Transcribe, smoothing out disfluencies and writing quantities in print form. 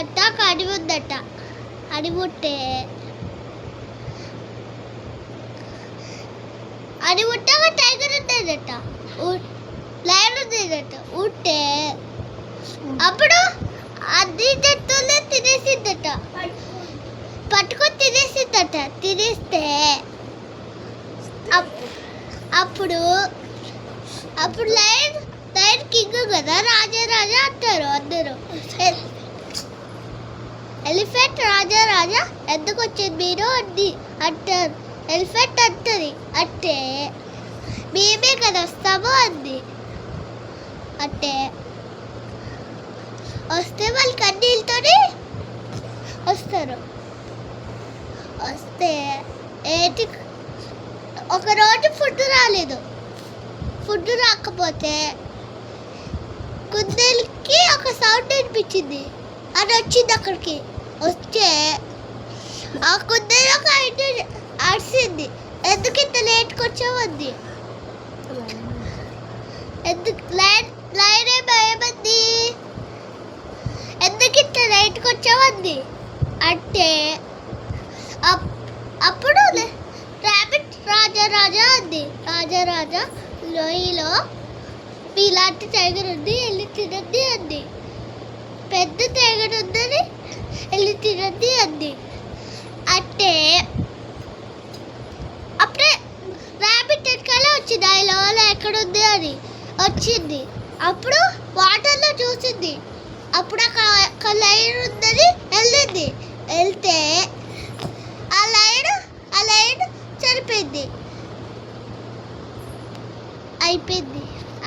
ఉందట, ఒక అడవి ఉందట. అడవి ఉంటే ఒక టైగర్ ఉండేదట, లయన్ ఉండేదట. ఉంటే అప్పుడు అది జంతువులే తినేసిందట, పట్టుకొని తినేసిందట. తినేస్తే అప్పుడు లయన్ కింగ్ కదా, రాజా అంటారు అందరూ. ఎలిఫెంట్ రాజా ఎందుకు వచ్చింది మీరు అంటారు. ఎలిఫెంట్ అంటది, అంటే మేమే కదా వస్తాము అంది. అంటే వస్తే వాళ్ళు కన్నీళ్ళతోనే వస్తారు. వస్తే ఒకరోజు ఫుడ్ రాలేదు. ఫుడ్ రాకపోతే కుందేలుకి ఒక సౌండ్ అనిపించింది. అది వచ్చింది అక్కడికి. వస్తే ఆ కుందేలు ఒక అరిసింది, ఎందుకు ఇంత లేట్కి వచ్చామంది. లయన్ భయమంది, ఎందుకు ఇంత లేట్కి వచ్చామంది. అంటే అప్పుడు రాబిట్ రాజా అంది. రాజా లోయలో ఇలాంటి టైగర్ ఉంది, వెళ్ళి తినండి అంది. పెద్ద టైగర్ ఉందని వెళ్ళి తినండి అంది. అంటే అప్పుడే రాబిట్ ఎక్కడే వచ్చింది, ఆ లోయలో ఎక్కడుంది అని వచ్చింది. అప్పుడు వాటర్లో చూసింది. అప్పుడు అక్కడ లయన్ ఉందని వెళ్ళింది. వెళ్తే ఆ లయన్ చనిపోయింది. అయిపోయింది.